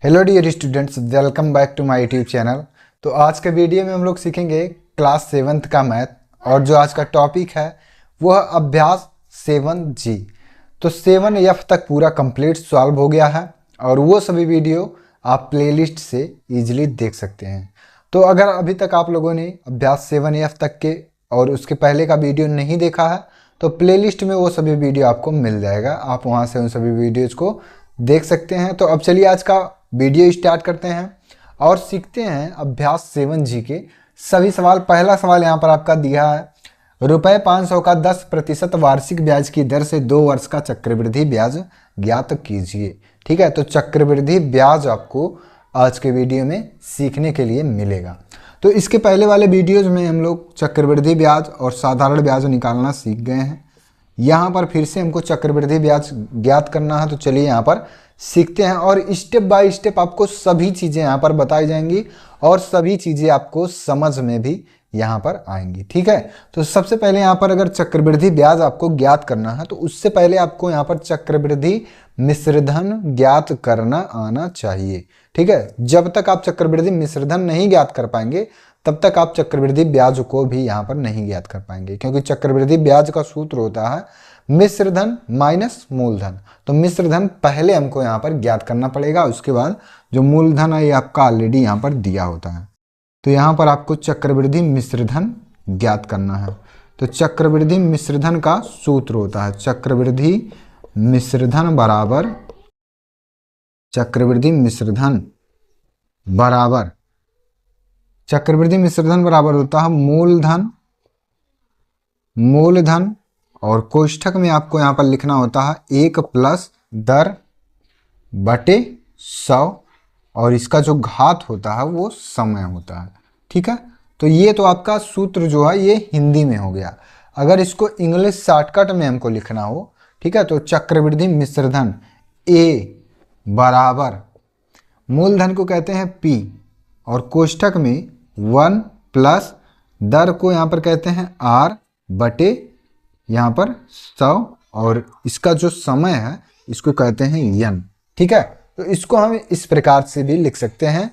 Hello dear students, welcome back to my YouTube channel. तो आज के वीडियो में हम लोग सीखेंगे क्लास 7th का मैथ, और जो आज का टॉपिक है वह अभ्यास 7G। तो 7F तक पूरा कंप्लीट सॉल्व हो गया है और वो सभी वीडियो आप प्लेलिस्ट से इजीली देख सकते हैं। तो अगर अभी तक आप लोगों ने अभ्यास 7F तक के और उसके पहले का वीडियो नहीं देखा है तो प्लेलिस्ट में वो सभी वीडियो आपको मिल जाएगा, आप वहाँ से उन सभी वीडियोज़ को देख सकते हैं। तो अब चलिए आज का वीडियो स्टार्ट करते हैं और सीखते हैं अभ्यास 7G के सभी सवाल। पहला सवाल यहाँ पर आपका दिया है, ₹500 का 10% वार्षिक ब्याज की दर से 2 वर्ष का चक्रवृद्धि ब्याज ज्ञात कीजिए। ठीक है, तो चक्रवृद्धि ब्याज आपको आज के वीडियो में सीखने के लिए मिलेगा। तो इसके पहले वाले वीडियोज में हम लोग चक्रवृद्धि ब्याज और साधारण ब्याज निकालना सीख गए हैं। यहाँ पर फिर से हमको चक्रवृद्धि ब्याज ज्ञात करना है, तो चलिए यहाँ पर सीखते हैं और स्टेप बाय स्टेप आपको सभी चीज़ें यहाँ पर बताई जाएंगी और सभी चीज़ें आपको समझ में भी यहाँ पर आएंगी। ठीक है, तो सबसे पहले यहाँ पर अगर चक्रवृद्धि ब्याज आपको ज्ञात करना है तो उससे पहले आपको यहाँ पर चक्रवृद्धि मिश्रधन ज्ञात करना आना चाहिए। ठीक है, जब तक आप चक्रवृद्धि मिश्रधन नहीं ज्ञात कर पाएंगे तब तक आप चक्रवृद्धि ब्याज को भी यहाँ पर नहीं ज्ञात कर पाएंगे, क्योंकि चक्रवृद्धि ब्याज का सूत्र होता है मिश्रधन माइनस मूलधन। तो मिश्रधन पहले हमको यहाँ पर ज्ञात करना पड़ेगा, उसके बाद जो मूलधन है ये आपका ऑलरेडी यहाँ पर दिया होता है। तो यहाँ पर आपको चक्रवृद्धि मिश्रधन ज्ञात करना है। तो चक्रवृद्धि मिश्रधन का सूत्र होता है चक्रवृद्धि मिश्रधन बराबर चक्रवृद्धि मिश्रधन बराबर होता है मूलधन और कोष्ठक में आपको यहाँ पर लिखना होता है 1 प्लस दर बटे 100 और इसका जो घात होता है वो समय होता है। ठीक है, तो ये तो आपका सूत्र जो है ये हिंदी में हो गया। अगर इसको इंग्लिश शॉर्टकट में हमको लिखना हो, ठीक है, तो चक्रवृद्धि मिश्रधन A बराबर मूलधन को कहते हैं P और कोष्ठक में 1 प्लस दर को यहाँ पर कहते हैं R बटे यहाँ पर 100 और इसका जो समय है इसको कहते हैं N। ठीक है, तो इसको हम इस प्रकार से भी लिख सकते हैं।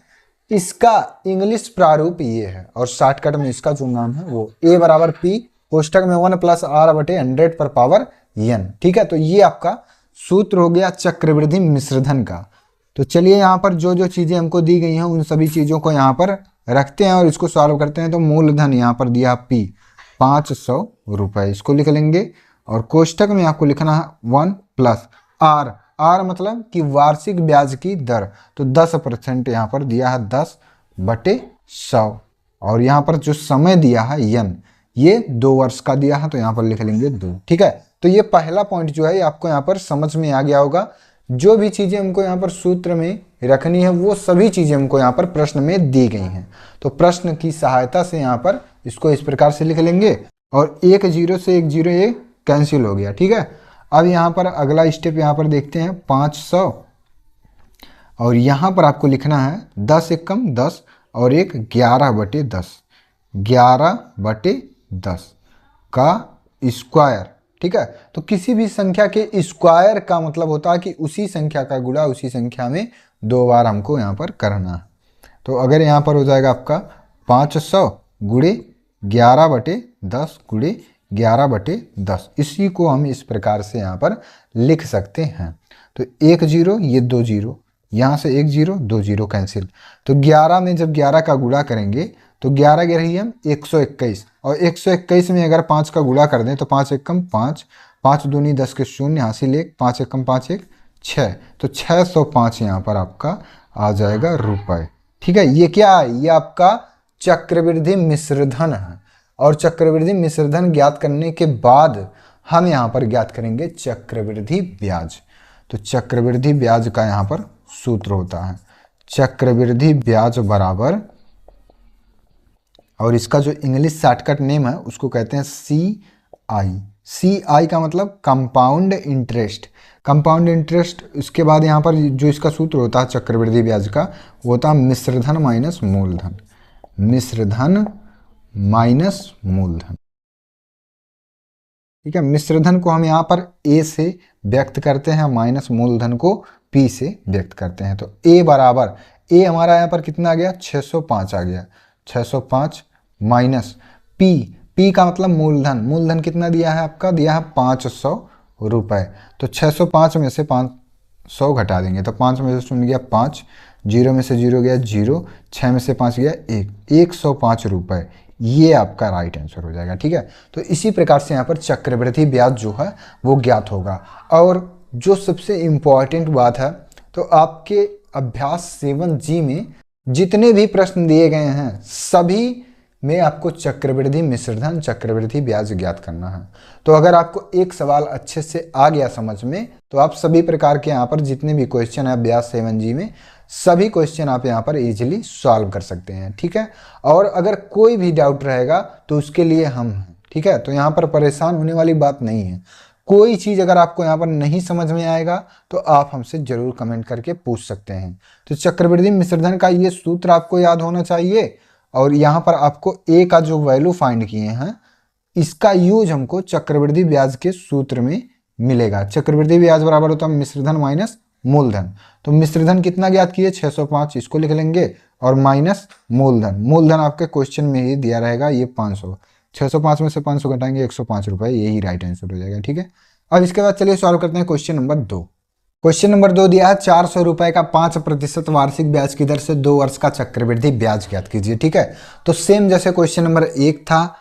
इसका इंग्लिश प्रारूप ये है और शॉर्टकट में इसका जो नाम है वो A बराबर P कोष्ठक में 1 प्लस R बटे 100 पर पावर N। ठीक है, तो ये आपका सूत्र हो गया चक्रवृद्धि मिश्रधन का। तो चलिए यहाँ पर जो जो चीज़ें हमको दी गई हैं उन सभी चीज़ों को यहाँ पर रखते हैं और इसको सॉल्व करते हैं। तो मूलधन यहाँ पर दिया P 500 रुपये, इसको लिख लेंगे और कोष्ठक में आपको लिखना है 1 प्लस R मतलब कि वार्षिक ब्याज की दर, तो 10% यहाँ पर दिया है 10 बटे 100 और यहाँ पर जो समय दिया है N ये 2 वर्ष का दिया है, तो यहाँ पर लिख लेंगे 2। ठीक है, तो ये पहला पॉइंट जो है ये आपको यहाँ पर समझ में आ गया होगा। जो भी चीज़ें हमको यहाँ पर सूत्र में रखनी है वो सभी चीज़ें हमको यहाँ पर प्रश्न में दी गई हैं। तो प्रश्न की सहायता से यहाँ पर इसको इस प्रकार से लिख लेंगे और 1 0 से 1 0 ये कैंसिल हो गया। ठीक है, अब यहाँ पर अगला स्टेप यहाँ पर देखते हैं 500 और यहाँ पर आपको लिखना है 10 एकम 10 और एक 11 बटे 10 का स्क्वायर। ठीक है, तो किसी भी संख्या के स्क्वायर का मतलब होता है कि उसी संख्या का गुणा उसी संख्या में 2 बार हमको यहाँ पर करना है। तो अगर यहाँ पर हो जाएगा आपका 500 गुणे 11 बटे 10 गुणे 11 बटे 10, इसी को हम इस प्रकार से यहाँ पर लिख सकते हैं। तो 1 0 ये 2 0, यहाँ से 1 0 2 0 कैंसिल। तो 11 में जब 11 का गुणा करेंगे तो 11 के रही हम 121 और 121 में अगर 5 का गुणा कर दें तो 5 एकम 5, 5 दूनी 10 के 0 हासिल 1, 5 एकम 5 1 6, तो 605 यहाँ पर आपका आ जाएगा रुपए। ठीक है, ये क्या है? ये आपका चक्रवृद्धि मिश्रधन है और चक्रवृद्धि मिश्रधन ज्ञात करने के बाद हम यहाँ पर ज्ञात करेंगे चक्रवृद्धि ब्याज। तो चक्रवृद्धि ब्याज का यहाँ पर सूत्र होता है चक्रवृद्धि ब्याज बराबर, और इसका जो इंग्लिश शॉर्टकट नेम है उसको कहते हैं CI का मतलब कंपाउंड इंटरेस्ट। इसके बाद यहाँ पर जो इसका सूत्र होता है चक्रवृद्धि ब्याज का वो होता है मिश्रधन माइनस मूलधन। ठीक है, मिश्रधन को हम यहाँ पर A से व्यक्त करते हैं, माइनस मूलधन को P से व्यक्त करते हैं। तो A बराबर, A हमारा यहाँ पर कितना आ गया, 605 आ गया, 605 माइनस P, P का मतलब मूलधन, मूलधन कितना दिया है आपका, दिया है 500 रुपये। तो 605 में से 500 घटा देंगे तो 5 में से 0 गया 5, 0 में से 0 गया 0, 6 में से 5 गया 1, 105 रुपये। ये आपका राइट आंसर हो जाएगा। ठीक है, तो इसी प्रकार से यहाँ पर चक्रवृद्धि ब्याज जो है वो ज्ञात होगा। और जो सबसे इम्पॉर्टेंट बात है, तो आपके अभ्यास 7G में जितने भी प्रश्न दिए गए हैं सभी में आपको चक्रवृद्धि मिश्रधन, चक्रवृद्धि ब्याज ज्ञात करना है। तो अगर आपको एक सवाल अच्छे से आ गया समझ में, तो आप सभी प्रकार के यहाँ पर जितने भी क्वेश्चन है अभ्यास 7G में, सभी क्वेश्चन आप यहाँ पर इजीली सॉल्व कर सकते हैं। ठीक है, और अगर कोई भी डाउट रहेगा तो उसके लिए हम हैं। ठीक है, तो यहाँ पर परेशान होने वाली बात नहीं है। कोई चीज़ अगर आपको यहाँ पर नहीं समझ में आएगा तो आप हमसे जरूर कमेंट करके पूछ सकते हैं। तो चक्रवृद्धि मिश्रधन का ये सूत्र आपको याद होना चाहिए, और यहाँ पर आपको A का जो वैल्यू फाइंड किए हैं इसका यूज हमको चक्रवृद्धि ब्याज के सूत्र में मिलेगा। चक्रवृद्धि ब्याज बराबर होता है मिश्रधन माइनस मूलधन। तो मिश्रधन कितना ज्ञात किए, 605, इसको लिख लेंगे, और माइनस मूलधन, मूलधन आपके क्वेश्चन में ही दिया रहेगा ये 500, 605 में से 500 घटाएंगे 105 रुपये, यही राइट आंसर हो जाएगा। ठीक है, अब इसके बाद चलिए सॉल्व करते हैं क्वेश्चन नंबर 2। क्वेश्चन नंबर 2 दिया है 400 रुपये का 5% वार्षिक ब्याज की दर से 2 वर्ष का चक्रवृद्धि ब्याज ज्ञात कीजिए। ठीक है, तो सेम जैसे क्वेश्चन नंबर 1 था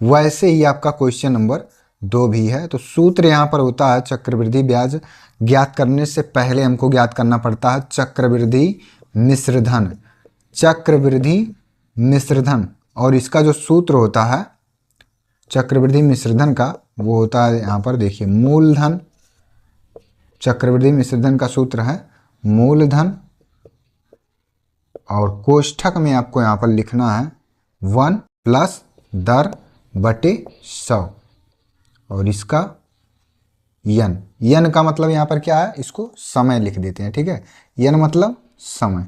वैसे ही आपका क्वेश्चन नंबर 2 भी है। तो सूत्र यहाँ पर होता है चक्रवृद्धि ब्याज ज्ञात करने से पहले हमको ज्ञात करना पड़ता है चक्रवृद्धि मिश्रधन, चक्रवृद्धि मिश्रधन, और इसका जो सूत्र होता है चक्रवृद्धि मिश्रधन का वो होता है यहाँ पर देखिए मूलधन, चक्रवृद्धि मिश्रधन का सूत्र है मूलधन, और कोष्ठक में आपको यहाँ पर लिखना है 1 प्लस दर बटे 100, और इसका यन का मतलब यहाँ पर क्या है, इसको समय लिख देते हैं। ठीक है, यन मतलब समय,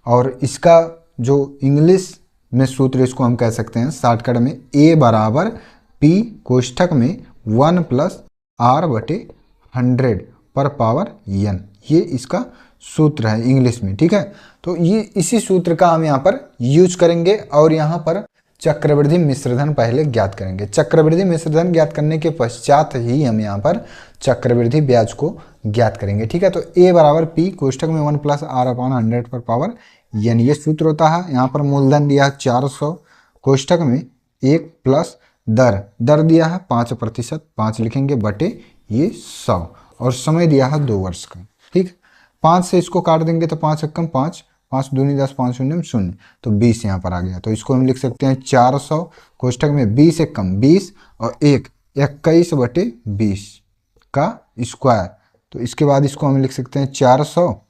और इसका जो इंग्लिश में सूत्र इसको हम कह सकते हैं शॉर्टकट में A बराबर P कोष्ठक में 1 प्लस R बटे 100 पर पावर n, ये इसका सूत्र है इंग्लिश में। ठीक है, तो ये इसी सूत्र का हम यहाँ पर यूज करेंगे, और यहाँ पर चक्रवृद्धि मिश्रधन पहले ज्ञात करेंगे। चक्रवृद्धि मिश्रधन ज्ञात करने के पश्चात ही हम यहाँ पर चक्रवृद्धि ब्याज को ज्ञात करेंगे। ठीक है, तो A बराबर P कोष्ठक में 1 प्लस R अपॉन 100 पर पावर n, ये सूत्र होता है। यहाँ पर मूलधन दिया है 400, कोष्ठक में 1 प्लस दर दिया है 5%, 5 लिखेंगे बटे ये 100, और समय दिया है 2 वर्ष का। ठीक, 5 से इसको काट देंगे तो 5 कम 5, 5 दूनी 10, 5 शून्य 0, तो 20 यहाँ पर आ गया। तो इसको हम लिख सकते हैं 400 कोष्ठक में 20 एक कम 20 और 1 21 बटे 20 का स्क्वायर। तो इसके बाद इसको हम लिख सकते हैं 400,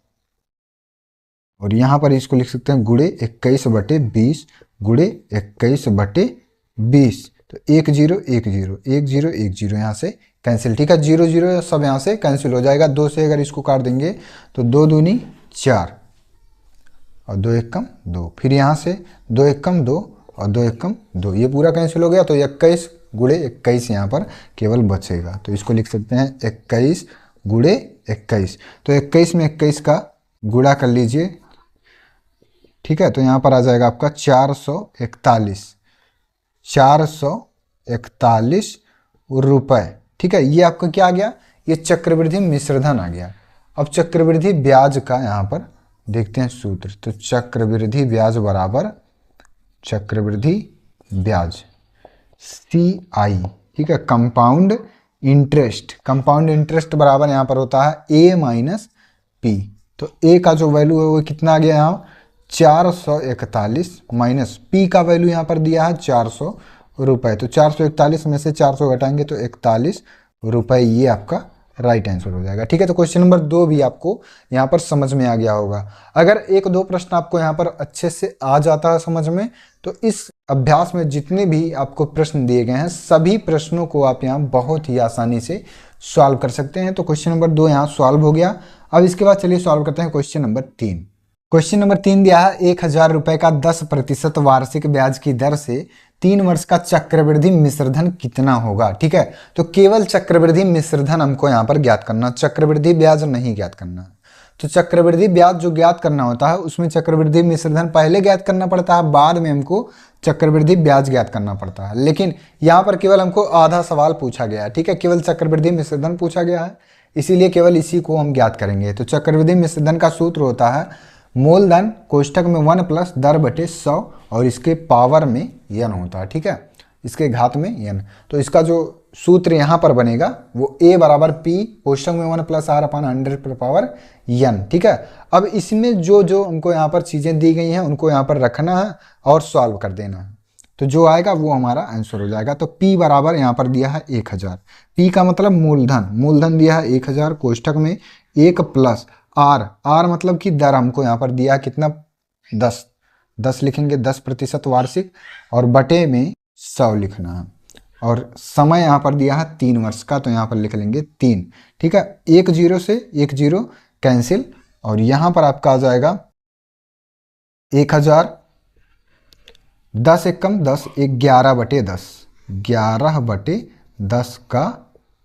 और यहाँ पर इसको लिख सकते हैं गुणे 21 बटे 20 गुणे 21 बटे 20। तो 1 0 1 0 1 0 1 0 यहाँ से कैंसिल। ठीक है, 0 0 सब यहाँ से कैंसिल हो जाएगा। 2 से अगर इसको काट देंगे तो 2 दूनी 4 और 2 1 कम 2, फिर यहाँ से 2 1 कम 2 और 2 1 कम 2, ये पूरा कैंसिल हो गया। तो 21 गुणे 21 यहाँ पर केवल बचेगा। तो इसको लिख सकते हैं 21 गुणे 21। तो 21 में 21 का गुणा कर लीजिए। ठीक है, तो यहाँ पर आ जाएगा आपका 441 रुपये। ठीक है, ये आपका क्या आ गया, ये चक्रवृद्धि मिश्रधन आ गया। अब चक्रवृद्धि ब्याज का यहाँ पर देखते हैं सूत्र। तो चक्रवृद्धि ब्याज बराबर चक्रवृद्धि ब्याज CI, ठीक है, कंपाउंड इंटरेस्ट, कंपाउंड इंटरेस्ट बराबर यहाँ पर होता है A माइनस P। तो A का जो वैल्यू है वो कितना आ गया यहाँ 441 माइनस P का वैल्यू यहाँ पर दिया है 400 रुपये। तो 441 में से 400 घटाएंगे तो 41 रुपये, ये आपका राइट आंसर हो जाएगा। ठीक है, तो क्वेश्चन नंबर 2 भी आपको यहाँ पर समझ में आ गया होगा। अगर 1-2 प्रश्न आपको यहाँ पर अच्छे से आ जाता है समझ में, तो इस अभ्यास में जितने भी आपको प्रश्न दिए गए हैं सभी प्रश्नों को आप यहाँ बहुत ही आसानी से सॉल्व कर सकते हैं। तो क्वेश्चन नंबर 2 यहाँ सॉल्व हो गया। अब इसके बाद चलिए सॉल्व करते हैं क्वेश्चन नंबर 3। क्वेश्चन नंबर 3 दिया है 1000 रुपये का 10% वार्षिक ब्याज की दर से 3 वर्ष का चक्रवृद्धि मिश्रधन कितना होगा। ठीक है, तो केवल चक्रवृद्धि मिश्रधन हमको यहाँ पर ज्ञात करना, चक्रवृद्धि ब्याज नहीं ज्ञात करना। तो चक्रवृद्धि ब्याज जो ज्ञात करना होता है उसमें चक्रवृद्धि मिश्र धन पहले ज्ञात करना पड़ता है, बाद में हमको चक्रवृद्धि ब्याज ज्ञात करना पड़ता है। लेकिन यहाँ पर केवल हमको आधा सवाल पूछा गया है, ठीक है, केवल चक्रवृद्धि मिश्र धन पूछा गया है, इसीलिए केवल इसी को हम ज्ञात करेंगे। तो चक्रवृद्धि मिश्र धन का सूत्र होता है मूलधन कोष्ठक में 1 प्लस दर बटे 100 और इसके पावर में n होता है, ठीक है, इसके घात में n। तो इसका जो सूत्र यहाँ पर बनेगा वो a बराबर p कोष्ठक में 1 प्लस r अपान 100 पर पावर n, ठीक है। अब इसमें जो जो हमको यहाँ पर चीज़ें दी गई हैं उनको यहाँ पर रखना है और सॉल्व कर देना है, तो जो आएगा वो हमारा आंसर हो जाएगा। तो p बराबर यहाँ पर दिया है 1000, p का मतलब मूलधन, मूलधन दिया है 1000 कोष्ठक में 1 प्लस r मतलब कि दर हमको यहाँ पर दिया कितना 10 लिखेंगे 10% वार्षिक और बटे में 100 लिखना है और समय यहाँ पर दिया है 3 वर्ष का, तो यहाँ पर लिख लेंगे 3, ठीक है। 1 0 से 1 0 कैंसिल और यहाँ पर आपका आ जाएगा 1000, 10 एकम 10, 11/10, 11/10 का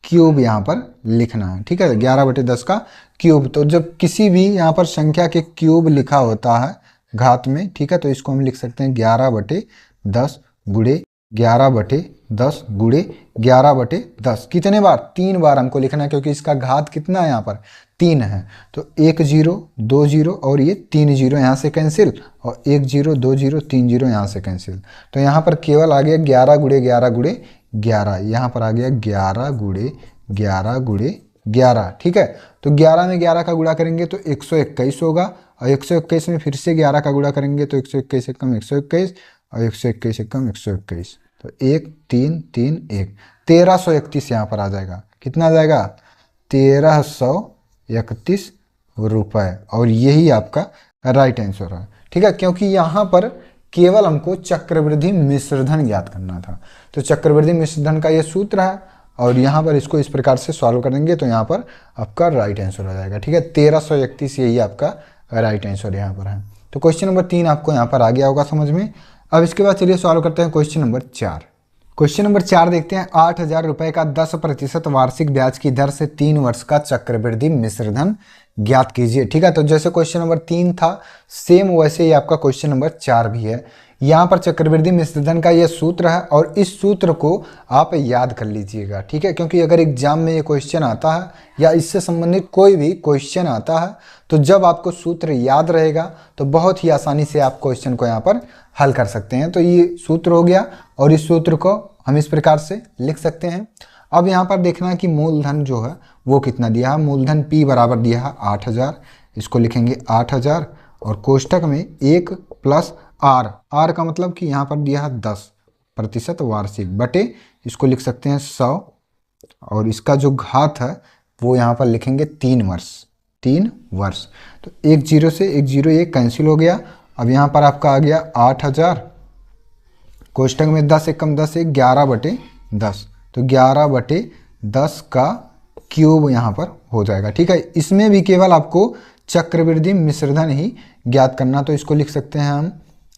क्यूब यहाँ पर लिखना है, ठीक है, 11/10 का क्यूब। तो जब किसी भी यहाँ पर संख्या के क्यूब लिखा होता है घात में, ठीक है, तो इसको हम लिख सकते हैं 11/10 गुणे 11/10 गुणे 11/10। कितने बार? 3 बार हमको लिखना है क्योंकि इसका घात कितना है यहाँ पर 3 है। तो 1 0 2 0 और ये 3 0 यहाँ से कैंसिल और 1 0 2 0 3 0 यहाँ से कैंसिल। तो यहाँ पर केवल आ गया 11 गुणे 11 गुणे 11, यहाँ पर आ गया 11 गुणे 11 गुणे 11, ठीक है। तो 11 में 11 का गुणा करेंगे तो 121 होगा और 121 में फिर से 11 का गुणा करेंगे तो 121 एकम 121 और 121 एकम 121, तो 1 3 3 1 1331 यहाँ पर आ जाएगा। कितना आ जाएगा? 1331 रुपये, और यही आपका राइट आंसर है, ठीक है, क्योंकि यहाँ पर केवल हमको चक्रवृद्धि मिश्रधन ज्ञात करना था। तो चक्रवृद्धि मिश्रधन का ये सूत्र है और यहाँ पर इसको इस प्रकार से सॉल्व करेंगे तो यहाँ पर आपका राइट आंसर हो जाएगा, ठीक है। 1331 यही आपका राइट आंसर यहाँ पर है। तो क्वेश्चन नंबर 3 आपको यहाँ पर आ गया होगा समझ में। अब इसके बाद चलिए सॉल्व करते हैं क्वेश्चन नंबर 4। क्वेश्चन नंबर 4 देखते हैं। 8000 रुपये का 10% वार्षिक ब्याज की दर से 3 वर्ष का चक्रवृद्धि मिश्रधन ज्ञात कीजिए, ठीक है। तो जैसे क्वेश्चन नंबर 3 था सेम वैसे ही आपका क्वेश्चन नंबर 4 भी है। यहाँ पर चक्रवृद्धि मिश्रधन का ये सूत्र है और इस सूत्र को आप याद कर लीजिएगा, ठीक है, क्योंकि अगर एग्जाम में ये क्वेश्चन आता है या इससे संबंधित कोई भी क्वेश्चन आता है तो जब आपको सूत्र याद रहेगा तो बहुत ही आसानी से आप क्वेश्चन को यहाँ पर हल कर सकते हैं। तो ये सूत्र हो गया और इस सूत्र को हम इस प्रकार से लिख सकते हैं। अब यहाँ पर देखना है कि मूलधन जो है वो कितना दिया है। मूलधन P बराबर दिया है 8000, इसको लिखेंगे 8000 और कोष्ठक में 1 प्लस R का मतलब कि यहाँ पर दिया है 10% वार्षिक बटे इसको लिख सकते हैं 100 और इसका जो घात है वो यहाँ पर लिखेंगे 3 वर्ष। तो 1 0 से 1 0 1 कैंसिल हो गया। अब यहाँ पर आपका आ गया 8000 कोष्ठक में 10 एकम 10 1 11/10, तो 11/10 का क्यूब यहाँ पर हो जाएगा, ठीक है। इसमें भी केवल आपको चक्रवृद्धि मिश्रधन ही ज्ञात करना, तो इसको लिख सकते हैं हम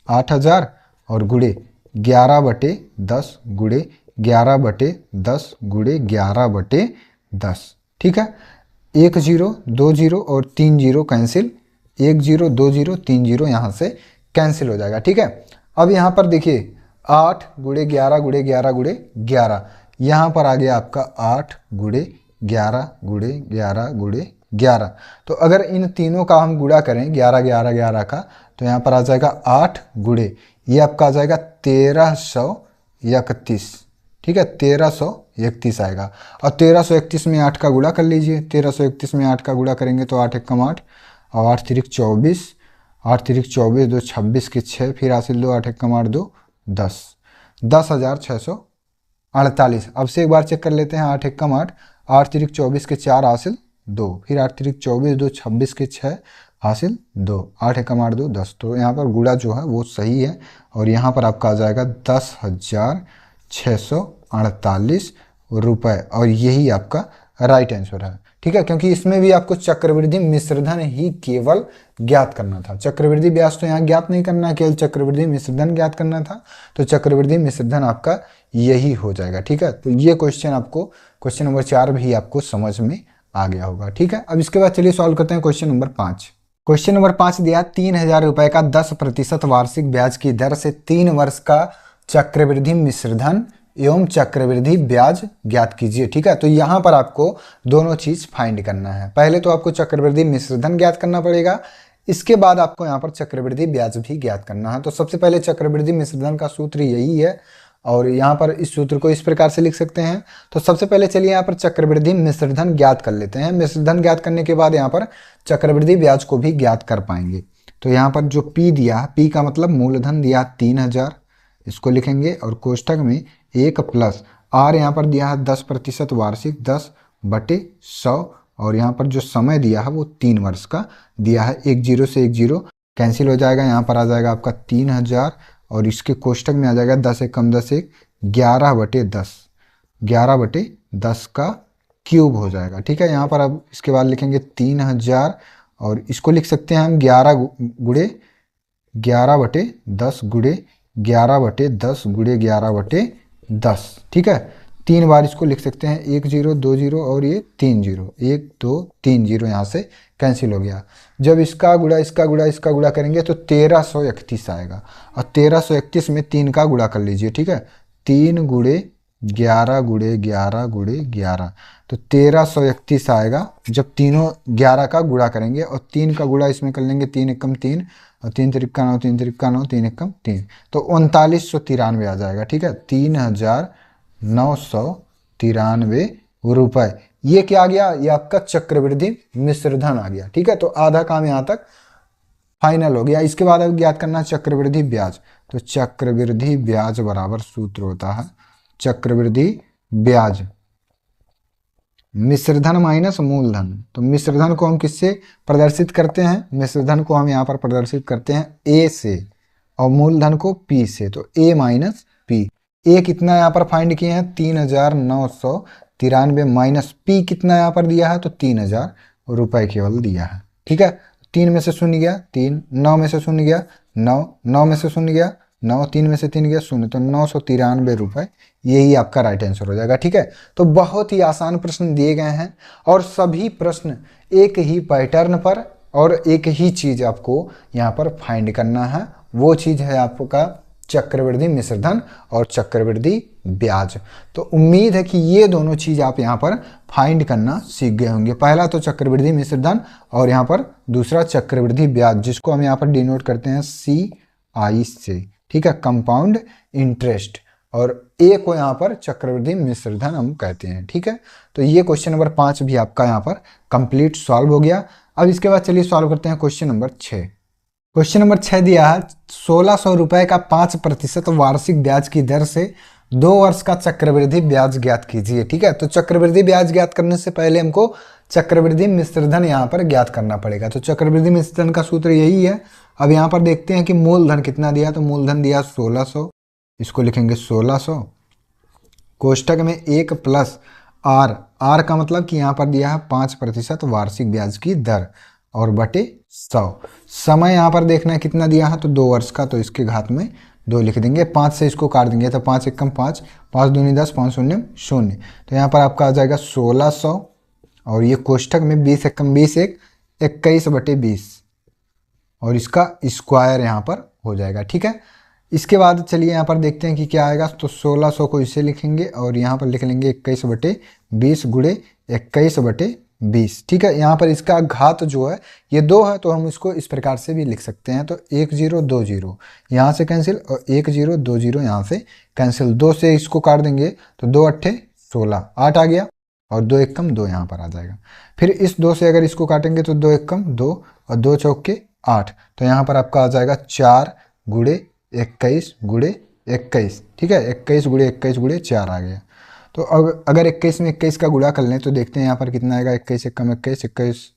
8000 और गुणे 11/10 गुणे 11/10 गुणे 11/10, ठीक है। 1 0 2 0 और 3 0 कैंसिल, 1 0 2 0 3 0 यहाँ से कैंसिल हो जाएगा, ठीक है। अब यहाँ पर देखिए 8 गुणे 11 गुणे 11 गुणे 11, यहाँ पर आ गया आपका 8 गुणे 11 गुणे 11 गुणे 11। तो अगर इन तीनों का हम गुणा करें 11 11 11 का तो यहाँ पर आ जाएगा 8 गुणे, ये आपका आ जाएगा 1331, ठीक है, 1331 आएगा। और 1331 में 8 का गुणा कर लीजिए, 1331 में 8 का गुणा करेंगे तो 8 एकम 8 और 8 3 24, 8 3 24 2 26 के 6, फिर हासिल 2 8 एकम 8 2 10, 10,648। अब से एक बार चेक कर लेते हैं। 8 एकम 8, 8 3 24 के 4 हासिल 2, फिर 8 3 24 2 26 के 6 हासिल 2, 8 एकम 8 2 10। तो यहाँ पर गुणा जो है वो सही है और यहाँ पर आपका आ जाएगा 10,648 रुपये और यही आपका राइट आंसर है, ठीक है, क्योंकि इसमें भी आपको चक्रवृद्धि मिश्रधन ही केवल ज्ञात करना था। चक्रवृद्धि ब्याज तो यहाँ ज्ञात नहीं करना है, केवल चक्रवृद्धि मिश्रधन ज्ञात करना था। तो चक्रवृद्धि मिश्रधन आपका यही हो जाएगा, ठीक है। तो ये क्वेश्चन आपको क्वेश्चन नंबर 4 भी आपको समझ में आ गया होगा। ठीक है, अब इसके बाद चलिए सॉल्व करते हैं क्वेश्चन नंबर 5। क्वेश्चन नंबर 5 दिया 3,000 रुपए का 10% वार्षिक ब्याज की दर से 3 वर्ष का चक्रवृद्धि मिश्रधन एवं चक्रवृद्धि ब्याज ज्ञात कीजिए। ठीक है, तो यहाँ पर आपको दोनों चीज फाइंड करना है। पहले तो आपको चक्रवृद्धि मिश्रधन ज्ञात करना पड़ेगा, इसके बाद आपको यहाँ पर चक्रवृद्धि ब्याज भी ज्ञात करना है। तो सबसे पहले चक्रवृद्धि मिश्रधन का सूत्र यही है और यहाँ पर इस सूत्र को इस प्रकार से लिख सकते हैं। तो सबसे पहले चलिए यहाँ पर चक्रवृद्धि मिश्रधन ज्ञात कर लेते हैं। मिश्रधन ज्ञात करने के बाद यहाँ पर चक्रवृद्धि ब्याज को भी ज्ञात कर पाएंगे। तो यहाँ पर जो P दिया, P का मतलब मूलधन दिया 3,000, इसको लिखेंगे और कोष्ठक में 1 प्लस R यहाँ पर दिया है 10% वार्षिक 10/100 और यहाँ पर जो समय दिया है वो 3 वर्ष का दिया है। 1 0 से 1 0 कैंसिल हो जाएगा, यहाँ पर आ जाएगा आपका 3,000 और इसके कोष्ठक में आ जाएगा 10 1 कम 10 1 11/10, 11/10 का क्यूब हो जाएगा। ठीक है, यहाँ पर अब इसके बाद लिखेंगे 3,000 और इसको लिख सकते हैं हम 11/10 गुणे 11/10 गुणे 11/10। ठीक है, 3 बार इसको लिख सकते हैं, 1 0 2 0 और ये 3 0, 1 2 3 0 यहाँ से कैंसिल हो गया। जब इसका गुणा इसका गुणा इसका गुणा करेंगे तो 1331 आएगा और 1331 में 3 का गुणा कर लीजिए। ठीक है, 3 गुणे 11 गुणे 11 गुणे 11 तो 1331 आएगा जब तीनों 11 का गुणा करेंगे और 3 का गुणा इसमें कर लेंगे, 3 एकम 3 और 3 तिरिक्का 9 3 तिरिक्का 9 3 एकम 3 तो 3993 आ जाएगा। ठीक है, 3,993 रुपए। ये क्या आ गया, ये आपका चक्रवृद्धि मिश्रधन आ गया। ठीक है, तो आधा काम यहाँ तक फाइनल हो गया। इसके बाद अब ज्ञात करना चक्रवृद्धि ब्याज। तो चक्रवृद्धि ब्याज बराबर सूत्र होता है चक्रवृद्धि ब्याज मिश्रधन माइनस मूलधन। तो मिश्रधन को हम किससे प्रदर्शित करते हैं, मिश्रधन को हम यहाँ पर प्रदर्शित करते हैं A से और मूलधन को P से। तो A माइनस P। A कितना यहाँ पर फाइंड किए हैं 3,993 माइनस P कितना यहाँ पर दिया है तो 3,000 रुपए केवल दिया है। ठीक है, 3 में से शून्य गया 3, 9 में से शून्य गया 9, 9 में से शून्य गया 9, 3 में से 3 गया 0 तो 993 रुपए, यही आपका राइट आंसर हो जाएगा। ठीक है, तो बहुत ही आसान प्रश्न दिए गए हैं और सभी प्रश्न एक ही पैटर्न पर और एक ही चीज आपको यहाँ पर फाइंड करना है। वो चीज है आपका चक्रवृद्धि मिश्रधन और चक्रवृद्धि ब्याज। तो उम्मीद है कि ये दोनों चीज आप यहाँ पर फाइंड करना सीख गए होंगे। पहला तो चक्रवृद्धि मिश्रधन और यहाँ पर दूसरा चक्रवृद्धि ब्याज, जिसको हम यहाँ पर डिनोट करते हैं CI से। ठीक है, कंपाउंड इंटरेस्ट, और A को यहाँ पर चक्रवृद्धि मिश्रधन हम कहते हैं। ठीक है, तो ये क्वेश्चन नंबर 5 भी आपका यहाँ पर कंप्लीट सॉल्व हो गया। अब इसके बाद चलिए सॉल्व करते हैं क्वेश्चन नंबर 6। क्वेश्चन नंबर 6 दिया है 1,600 रुपए का 5% वार्षिक ब्याज की दर से 2 वर्ष का चक्रवृद्धि ब्याज ज्ञात कीजिए। ठीक है, तो चक्रवृद्धि ब्याज ज्ञात करने से पहले हमको चक्रवृद्धि मिश्रधन यहाँ पर ज्ञात करना पड़ेगा। तो चक्रवृद्धि मिश्रधन का सूत्र यही है। अब यहाँ पर देखते हैं कि मूलधन कितना दिया, तो मूलधन दिया 1,600, इसको लिखेंगे 1,600, कोष्ठक में 1 प्लस R, R का मतलब कि यहाँ पर दिया है 5% वार्षिक ब्याज की दर और बटे 100। समय यहाँ पर देखना है कितना दिया है तो 2 वर्ष का, तो इसके घात में 2 लिख देंगे, 5 से इसको काट देंगे तो 5 एकम 5, 5 दूनी 10, 5 शून्य 0। तो यहाँ पर आपका आ जाएगा 1,600 और ये कोष्ठक में 20 एकम 20 1 21/20 और इसका स्क्वायर यहाँ पर हो जाएगा। ठीक है, इसके बाद चलिए यहाँ पर देखते हैं कि क्या आएगा। तो 1,600 को इसे लिखेंगे और यहाँ पर लिख लेंगे 21/20 गुणे 21/20। ठीक है, यहाँ पर इसका घात जो है ये 2 है तो हम इसको इस प्रकार से भी लिख सकते हैं। तो 1 0 2 0 यहाँ से कैंसिल और 1 0 2 0 यहाँ से कैंसिल, 2 से इसको काट देंगे तो 2 8 16, 8 आ गया और 2 एकम 2 यहाँ पर आ जाएगा। फिर इस 2 से अगर इसको काटेंगे तो 2 एकम 2 और 2 चौके 8, तो यहाँ पर आपका आ जाएगा 4 गुणे 21 गुणे 21। ठीक है, 21 गुणे 21 गुणे 4 आ गया। तो अगर 21 में 21 का गुणा कर लें तो देखते हैं यहाँ पर कितना आएगा, 21 एकम 21 21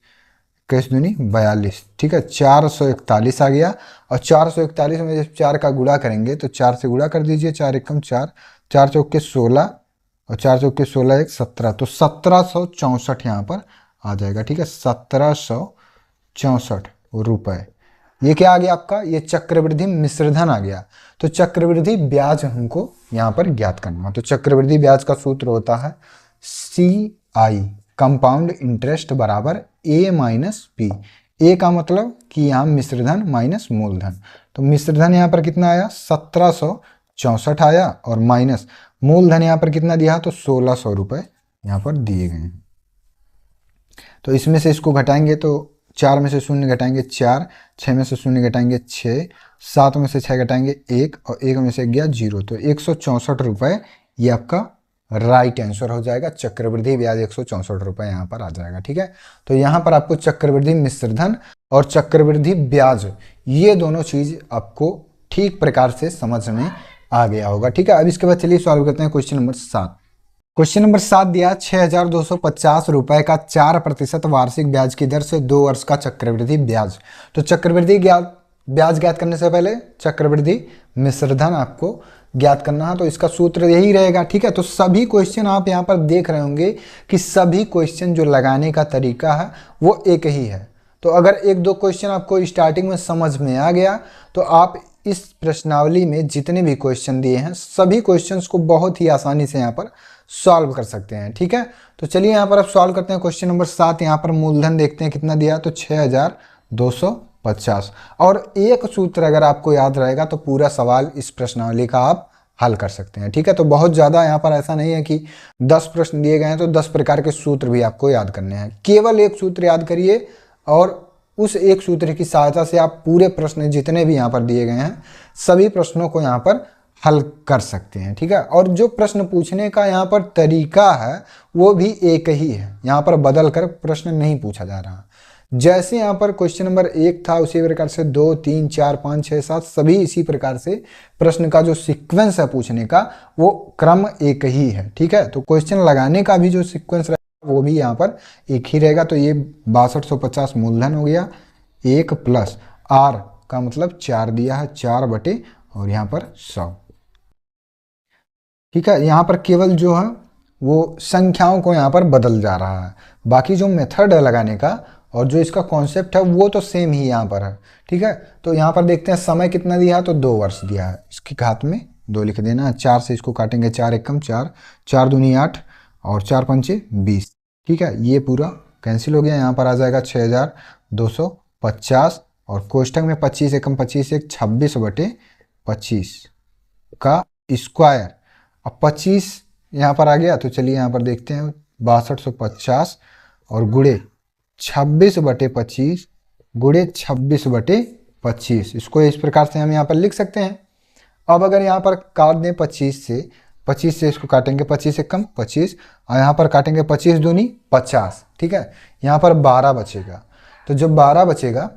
21 दूनी 42। ठीक है, 441 आ गया और 441 में जब 4 का गुणा करेंगे तो 4 से गुणा कर दीजिए, 4 एकम 4, 4 चौके 16 और 4 चौके 16 1 17, तो 1764 यहाँ पर आ जाएगा। ठीक है, 1764 रुपए। ये क्या आ गया आपका, ये चक्रवृद्धि मिश्रधन आ गया। तो चक्रवृद्धि ब्याज हमको यहाँ पर ज्ञात करना। तो चक्रवृद्धि ब्याज का सूत्र होता है CI, कंपाउंड इंटरेस्ट बराबर ए माइनस बी। ए का मतलब कि यहाँ मिश्रधन माइनस मूलधन, तो मिश्रधन यहाँ पर कितना आया 1764 आया, और माइनस मूलधन यहाँ पर कितना दिया तो 1600 रुपये यहाँ पर दिए गए हैं। तो इसमें से इसको घटाएंगे तो 4 में से 0 घटाएंगे 4, 6 में से 0 घटाएंगे 6, 7 में से 6 घटाएंगे 1, और 1 में से गया 0, तो 164 रुपये ये आपका राइट आंसर हो जाएगा। चक्रवृद्धि ब्याज 164 रुपये यहाँ पर आ जाएगा। ठीक है, तो यहाँ पर आपको चक्रवृद्धि मिश्रधन और चक्रवृद्धि ब्याज ये दोनों चीज आपको ठीक प्रकार से समझ में आ गया होगा। ठीक है, अब इसके बाद चलिए सॉल्व करते हैं क्वेश्चन नंबर 7। क्वेश्चन नंबर 7 दिया 6250 रुपए का 4% वार्षिक ब्याज की दर से 2 वर्ष का चक्रवृद्धि ब्याज। तो चक्रवृद्धि ब्याज ज्ञात करने से पहले चक्रवृद्धि मिश्रधन आपको ज्ञात करना है, तो इसका सूत्र यही रहेगा। ठीक है, तो सभी क्वेश्चन आप यहाँ पर देख रहे होंगे कि सभी क्वेश्चन जो लगाने का तरीका है वो एक ही है। तो अगर एक दो क्वेश्चन आपको स्टार्टिंग में समझ में आ गया तो आप इस प्रश्नावली में जितने भी क्वेश्चन दिए हैं सभी क्वेश्चंस को बहुत ही आसानी से यहाँ पर सॉल्व कर सकते हैं। ठीक है, तो चलिए यहाँ पर अब सॉल्व करते हैं क्वेश्चन नंबर 7। यहाँ पर मूलधन देखते हैं कितना दिया तो 6250, और एक सूत्र अगर आपको याद रहेगा तो पूरा सवाल इस प्रश्नावली का आप हल कर सकते हैं। ठीक है, तो बहुत ज़्यादा यहाँ पर ऐसा नहीं है कि 10 प्रश्न दिए गए हैं तो 10 प्रकार के सूत्र भी आपको याद करने हैं। केवल एक सूत्र याद करिए और उस एक सूत्र की सहायता से आप पूरे प्रश्न जितने भी यहाँ पर दिए गए हैं सभी प्रश्नों को यहाँ पर हल कर सकते हैं। ठीक है, और जो प्रश्न पूछने का यहाँ पर तरीका है वो भी एक ही है, यहाँ पर बदल कर प्रश्न नहीं पूछा जा रहा। जैसे यहाँ पर क्वेश्चन नंबर 1 था उसी प्रकार से 2, 3, 4, 5, 6, 7 सभी इसी प्रकार से प्रश्न का जो सीक्वेंस है पूछने का वो क्रम एक ही है। ठीक है, तो क्वेश्चन लगाने का भी जो सीक्वेंस रहेगा वो भी यहाँ पर एक ही रहेगा। तो ये 6250 मूलधन हो गया, 1 प्लस आर का मतलब 4 दिया है, 4 बटे और यहाँ पर 100। ठीक है, यहाँ पर केवल जो है वो संख्याओं को यहाँ पर बदल जा रहा है, बाकी जो मेथड है लगाने का और जो इसका कॉन्सेप्ट है वो तो सेम ही यहाँ पर है। ठीक है, तो यहाँ पर देखते हैं समय कितना दिया है तो 2 वर्ष दिया है, इसकी घात में 2 लिख देना है। 4 से इसको काटेंगे 4 एकम 4, 4 दूनी 8 और 4 पंचे 20। ठीक है, ये पूरा कैंसिल हो गया, यहाँ पर आ जाएगा 6250 और कोष्ठक में 25 एकम 25 एक 26 बटे 25 का स्क्वायर। अब 25 यहाँ पर आ गया तो चलिए यहाँ पर देखते हैं 6250 और गुणे 26 बटे 25 गुणे 26 बटे 25, इसको इस प्रकार से हम यहाँ पर लिख सकते हैं। अब अगर यहाँ पर काट दें 25 से इसको काटेंगे 25 एकम 25 और यहाँ पर काटेंगे 25 दूनी 50। ठीक है, यहाँ पर 12 बचेगा, तो जब 12 बचेगा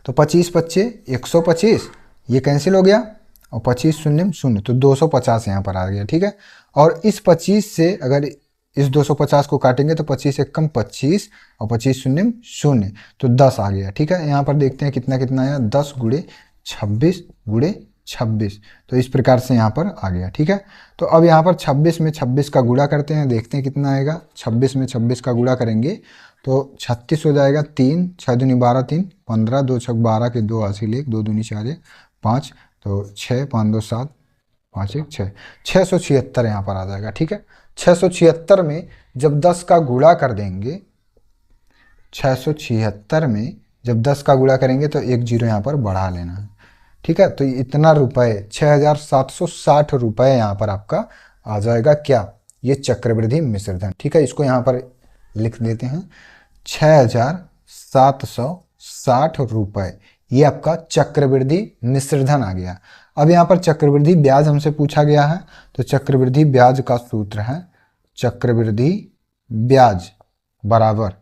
तो 25 बच्चे 125 ये कैंसिल हो गया और 25 शून्य शून्य तो 250 यहाँ पर आ गया। ठीक है, और इस 25 से अगर इस 250 को काटेंगे तो 25 एकम 25 और 25 शून्य शून्य तो 10 आ गया। ठीक है, यहाँ पर देखते हैं कितना कितना आया 10 गुणे 26 गुणे 26, तो इस प्रकार से यहाँ पर आ गया। ठीक है, तो अब यहाँ पर 26 में 26 का गुणा करते हैं, देखते हैं कितना आएगा। 26 में 26 का गुणा करेंगे तो 36 हो जाएगा, 3 6 दूनी 12 3 15 2 6 12 के 2 हासिल 1 2 दूनी 4 5 तो 6 5 2 7 5 1 6 676 यहाँ पर आ जाएगा। ठीक है, 676 में जब 10 का गुणा कर देंगे 676 में जब 10 का गुणा करेंगे तो 1 जीरो यहाँ पर बढ़ा लेना है। ठीक है, तो इतना रुपए 6760 रुपये यहाँ पर आपका आ जाएगा क्या, ये चक्रवृद्धि मिश्रधन। ठीक है, इसको यहाँ पर लिख देते हैं 6760 रुपये ये आपका चक्रवृद्धि मिश्रधन आ गया। अब यहाँ पर चक्रवृद्धि ब्याज हमसे पूछा गया है, तो चक्रवृद्धि ब्याज का सूत्र है चक्रवृद्धि ब्याज बराबर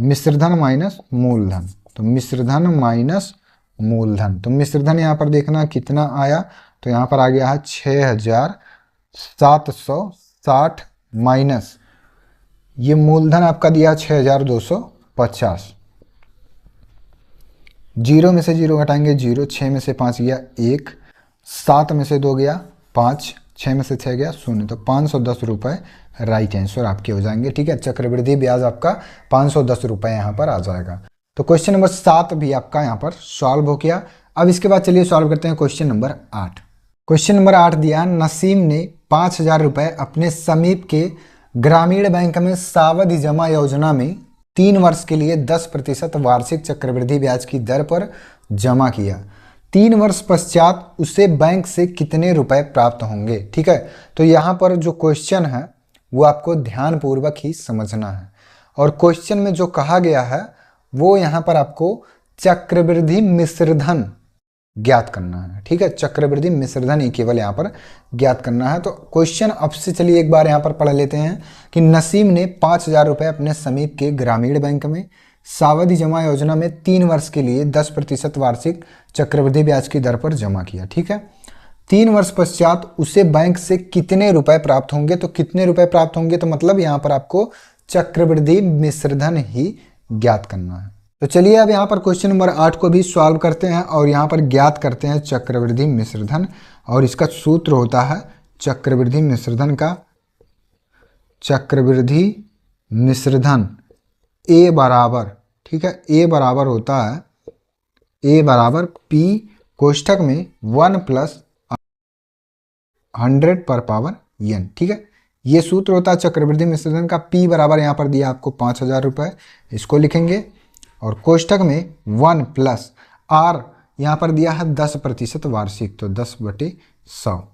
मिश्रधन माइनस मूलधन। तो मिश्रधन माइनस मूलधन, तो मिश्रधन यहाँ पर देखना कितना आया तो यहाँ पर आ गया है 6760 माइनस ये मूलधन आपका दिया 6250। 0 में से 0 घटाएंगे 0, 6 में से 5 गया 1, 7 में से 2 गया 5, 6 में से 6 गया 0, तो 510 रुपये राइट आंसर आपके हो जाएंगे। ठीक है, चक्रवृद्धि ब्याज आपका 510 रुपये यहाँ पर आ जाएगा। तो क्वेश्चन नंबर 7 भी आपका यहाँ पर सॉल्व हो गया। अब इसके बाद चलिए सॉल्व करते हैं क्वेश्चन नंबर 8। क्वेश्चन नंबर 8 दिया नसीम ने 5000 रुपये अपने समीप के ग्रामीण बैंक में सावधि जमा योजना में 3 वर्ष के लिए 10% वार्षिक चक्रवृद्धि ब्याज की दर पर जमा किया। 3 वर्ष पश्चात उसे बैंक से कितने रुपए प्राप्त होंगे। ठीक है, तो यहाँ पर जो क्वेश्चन है वो आपको ध्यानपूर्वक ही समझना है। और क्वेश्चन में जो कहा गया है वो यहाँ पर आपको चक्रवृद्धि मिश्रधन ज्ञात करना है। ठीक है, चक्रवृद्धि मिश्रधन ही केवल यहाँ पर ज्ञात करना है। तो क्वेश्चन अब से चलिए एक बार यहाँ पर पढ़ लेते हैं कि नसीम ने 5,000 रुपये अपने समीप के ग्रामीण बैंक में सावधि जमा योजना में 3 वर्ष के लिए 10% वार्षिक चक्रवृद्धि ब्याज की दर पर जमा किया। ठीक है, 3 वर्ष पश्चात उसे बैंक से कितने रुपए प्राप्त होंगे। तो कितने रुपए प्राप्त होंगे, तो मतलब यहाँ पर आपको चक्रवृद्धि मिश्रधन ही ज्ञात करना है। तो चलिए अब यहाँ पर क्वेश्चन नंबर 8 को भी सॉल्व करते हैं और यहाँ पर ज्ञात करते हैं चक्रवृद्धि मिश्रधन। और इसका सूत्र होता है चक्रवृद्धि मिश्रधन का, चक्रवृद्धि मिश्रधन ए बराबर, ठीक है, ए बराबर होता है, ए बराबर पी कोष्ठक में 1 + 100 पर पावर n। ठीक है, ये सूत्र होता है चक्रवृद्धि मिश्रधन का। पी बराबर यहाँ पर दिया आपको 5,000 रुपये, इसको लिखेंगे। और कोष्ठक में 1 + r यहाँ पर दिया है 10% वार्षिक, तो 10/100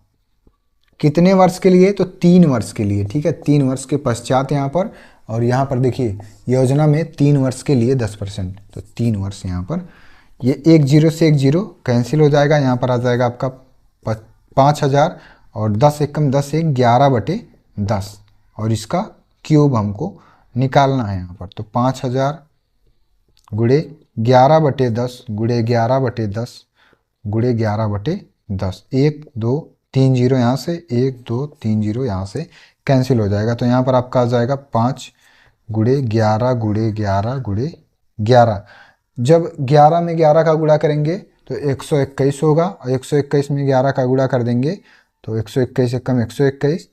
कितने वर्ष के लिए, तो 3 वर्ष के लिए। ठीक है, 3 वर्ष के पश्चात यहाँ पर, और यहाँ पर देखिए योजना में 3 वर्ष के लिए 10%, तो 3 वर्ष यहाँ पर। ये 1 0 से 1 0 कैंसिल हो जाएगा, यहाँ पर आ जाएगा आपका 5,000 और 10 एकम 10 1 11/10 और इसका क्यूब हमको निकालना है यहाँ पर। तो 5,000 गुणे 11/10 गुणे 11/10 गुणे 11/10, 1 2 3 0 यहाँ से, 1 2 3 0 यहाँ से कैंसिल हो जाएगा। तो यहाँ पर आपका आ जाएगा 5 गुणे 11 गुणे 11 गुणे 11। जब 11 में 11 का गुणा करेंगे तो 121 होगा, और 121 में 11 का गुणा कर देंगे तो 121 एकम 121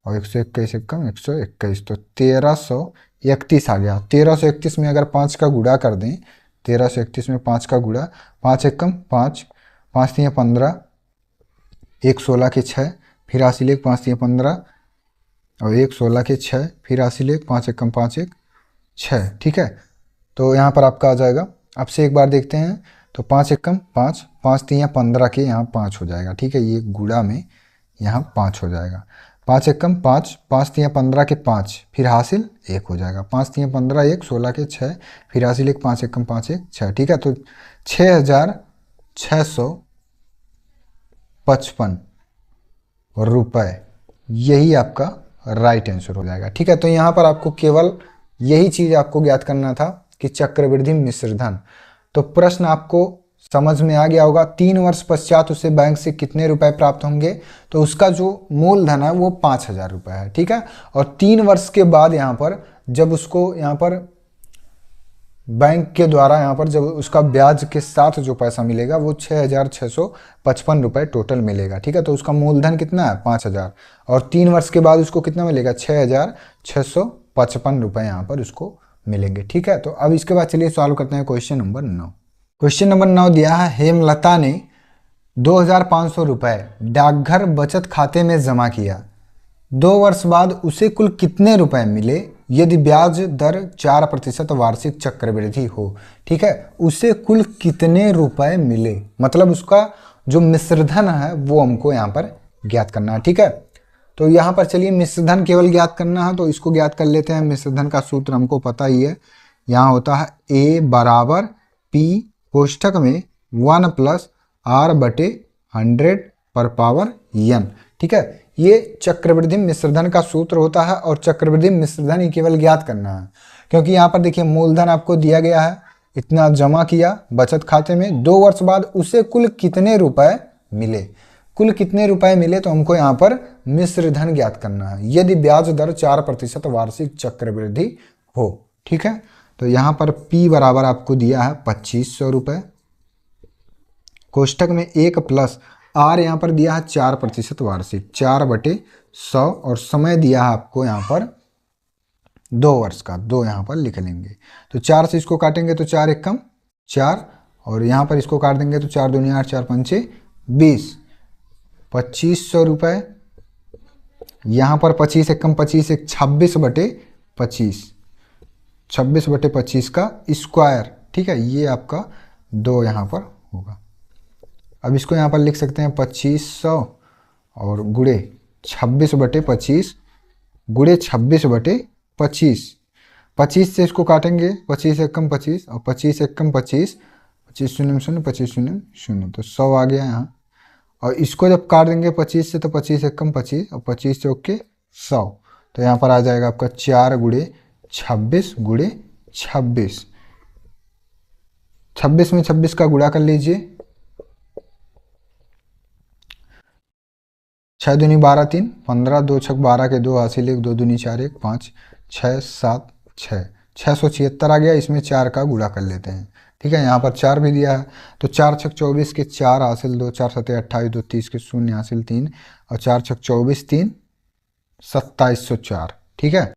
और 121 एकम 121, तो 1331 आ गया। 1331 में अगर 5 का गुणा कर दें, 1331 में 5 का गुणा, 5 एकम 5, 5 3 15, 1 16 के 6, फिर 80 लेख 5 3 15 और 1 16 के 6, फिर 80 लेख 5 एकम 5 1 6। ठीक है, तो यहाँ पर आपका आ जाएगा। अब से एक बार देखते हैं, तो 5 एकम 5, 5 3 15 के यहाँ 5 हो जाएगा। ठीक है, ये गुणा में यहाँ 5 हो जाएगा। 5 एकम 5, 5 3 15 के 5, फिर हासिल 1 हो जाएगा। 5 3 15 1 16 के 6, फिर हासिल 1 5 एकम 5 1 6। ठीक है, तो 6,655 रुपये यही आपका राइट आंसर हो जाएगा। ठीक है, तो यहाँ पर आपको केवल यही चीज़ आपको ज्ञात करना था कि चक्रवृद्धि मिश्रधन। तो प्रश्न आपको समझ में आ गया होगा। 3 वर्ष पश्चात उसे बैंक से कितने रुपए प्राप्त होंगे, तो उसका जो मूलधन है वो 5,000 रुपये है। ठीक है, और 3 वर्ष के बाद यहाँ पर जब उसको यहाँ पर बैंक के द्वारा यहाँ पर जब उसका ब्याज के साथ जो पैसा मिलेगा वो 6,655 रुपये टोटल मिलेगा। ठीक है, तो उसका मूलधन कितना है 5,000, और 3 वर्ष के बाद उसको कितना मिलेगा 6,655 रुपये यहाँ पर उसको मिलेंगे। ठीक है, तो अब इसके बाद चलिए सॉल्व करते हैं क्वेश्चन नंबर 9। क्वेश्चन नंबर 9 दिया है, हेमलता ने 2,500 रुपये डाकघर बचत खाते में जमा किया। 2 वर्ष बाद उसे कुल कितने रुपए मिले यदि ब्याज दर 4% वार्षिक चक्रवृद्धि हो। ठीक है, उसे कुल कितने रुपए मिले, मतलब उसका जो मिश्रधन है वो हमको यहाँ पर ज्ञात करना है। ठीक है, तो यहाँ पर चलिए मिश्रधन केवल ज्ञात करना है, तो इसको ज्ञात कर लेते हैं। मिश्रधन का सूत्र हमको पता ही है, यहाँ होता है ए बराबर पी कोष्ठक में 1 + r/100 पर पावर n। ठीक है, ये चक्रवृद्धि मिश्रधन का सूत्र होता है, और चक्रवृद्धि मिश्रधन ही केवल ज्ञात करना है, क्योंकि यहाँ पर देखिए मूलधन आपको दिया गया है, इतना जमा किया बचत खाते में, 2 वर्ष बाद उसे कुल कितने रुपए मिले, कुल कितने रुपए मिले, तो हमको यहाँ पर मिश्रधन ज्ञात करना है यदि ब्याज दर 4% वार्षिक चक्रवृद्धि हो। ठीक है, तो यहाँ पर P बराबर आपको दिया है 2,500 रुपये, कोष्ठक में 1 + R यहाँ पर दिया है 4% वार्षिक, 4/100, और समय दिया है आपको यहाँ पर 2 वर्ष का, 2 यहाँ पर लिख लेंगे। तो 4 से इसको काटेंगे तो 4 एकम 4, और यहाँ पर इसको काट देंगे तो 4 दूनी 8 4 पंचे 20, 2,500 रुपये यहाँ पर 25 एकम 25 एक 26/25, 26/25 का स्क्वायर, ठीक है, ये आपका 2 यहाँ पर होगा। अब इसको यहाँ पर लिख सकते हैं 2500 और गुणे 26/25 गुणे 26/25, 25 से इसको काटेंगे, 25 एकम 25 और 25 एकम 25, 25 शून्य शून्य 25 शून्य शून्य, तो 100 आ गया यहाँ। और इसको जब काट देंगे 25 से तो 25 एकम 25 और 25 चौक के 100, तो यहाँ पर आ जाएगा आपका 4 गुणे 26 गुणे 26, 26 में 26 का गुणा कर लीजिए, 6 दूनी 12 3 15, 2 छक 12 के 2 हासिल 1, 2 दूनी 4 1 5 6 7 6, 676 आ गया। इसमें 4 का गुणा कर लेते हैं, ठीक है, यहाँ पर 4 भी दिया है, तो 4 छक 24 के 4 हासिल 2, 4 7 28, 2 30 के 0 हासिल 3 और 4 छक 24 3 2704, ठीक है,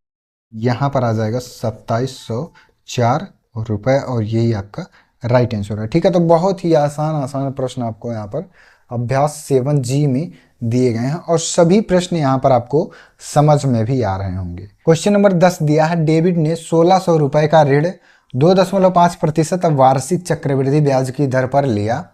यहाँ पर आ जाएगा 2704 रुपये और यही आपका राइट आंसर है, ठीक है। तो बहुत ही आसान प्रश्न आपको यहाँ पर अभ्यास 7G में दिए गए हैं और सभी प्रश्न यहाँ पर आपको समझ में भी आ रहे होंगे। क्वेश्चन नंबर 10 दिया है, डेविड ने 1600 रुपए का ऋण 2.5% वार्षिक चक्रवृद्धि ब्याज की दर पर लिया।